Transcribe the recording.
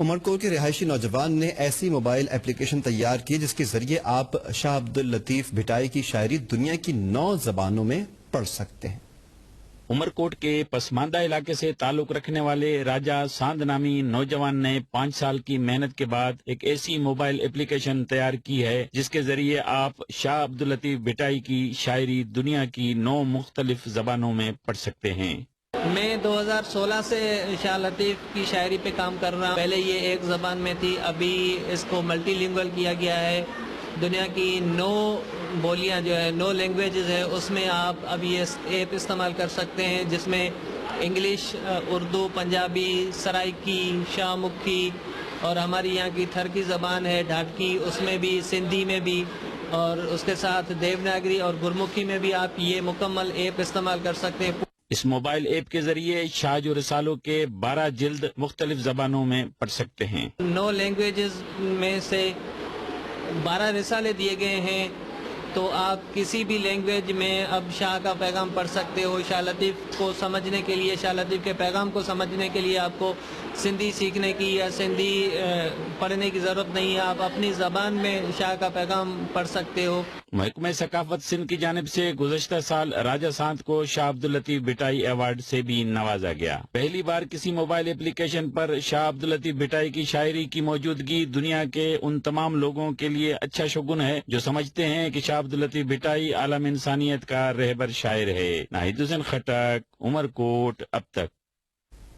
عمرکوٹ کے رہائشی نوجوان نے ایسی موبائل اپلیکیشن تیار کی جس کے ذریعے آپ شاہ عبداللطیف بھٹائی کی شاعری دنیا کی 9 زبانوں میں پڑھ سکتے ہیں۔ عمرکوٹ کے پسماندہ علاقے سے تعلق رکھنے والے راجہ ساند نامی نوجوان نے 5 سال کی محنت کے بعد ایک ایسی موبائل اپلیکیشن تیار کی ہے جس کے ذریعے آپ شاہ عبداللطیف بھٹائی کی شاعری دنیا کی 9 مختلف زبانوں میں پڑھ سکتے ہیں۔ میں 2016 سے شاہ لطیف کی شاعری پہ کام کر رہا ہوں۔ پہلے یہ ایک زبان میں تھی، ابھی اس کو ملٹی لنگول کیا گیا ہے۔ دنیا کی 9 بولیاں جو ہے 9 لینگویجز ہے، اس میں آپ اب یہ ایپ استعمال کر سکتے ہیں جس میں انگلش، اردو، پنجابی، سرائکی، شاہ مکھی اور ہماری یہاں کی تھرکی زبان ہے ڈھاٹکی، اس میں بھی، سندھی میں بھی، اور اس کے ساتھ دیوناگری اور گرمکھی میں بھی آپ یہ مکمل ایپ استعمال کر سکتے ہیں۔ اس موبائل ایپ کے ذریعے شاہ جو رسالوں کے 12 جلد مختلف زبانوں میں پڑھ سکتے ہیں۔ 9 لینگویجز میں سے 12 رسالے دیے گئے ہیں، تو آپ کسی بھی لینگویج میں اب شاہ کا پیغام پڑھ سکتے ہو۔ شاہ لطیف کو سمجھنے کے لیے، شاہ لطیف کے پیغام کو سمجھنے کے لیے آپ کو سندھی سیکھنے کی یا سندھی پڑھنے کی ضرورت نہیں ہے، آپ اپنی زبان میں شاہ کا پیغام پڑھ سکتے ہو۔ محکمہ ثقافت سندھ کی جانب سے گزشتہ سال راجہ سانت کو شاہ عبداللطیف بھٹائی ایوارڈ سے بھی نوازا گیا۔ پہلی بار کسی موبائل اپلیکیشن پر شاہ عبداللطیف بھٹائی کی شاعری کی موجودگی دنیا کے ان تمام لوگوں کے لیے اچھا شگون ہے جو سمجھتے ہیں کہ شاہ عبداللطیف بھٹائی عالم انسانیت کا رہبر شاعر ہے۔ ناہید حسین خٹک، عمرکوٹ، اب تک۔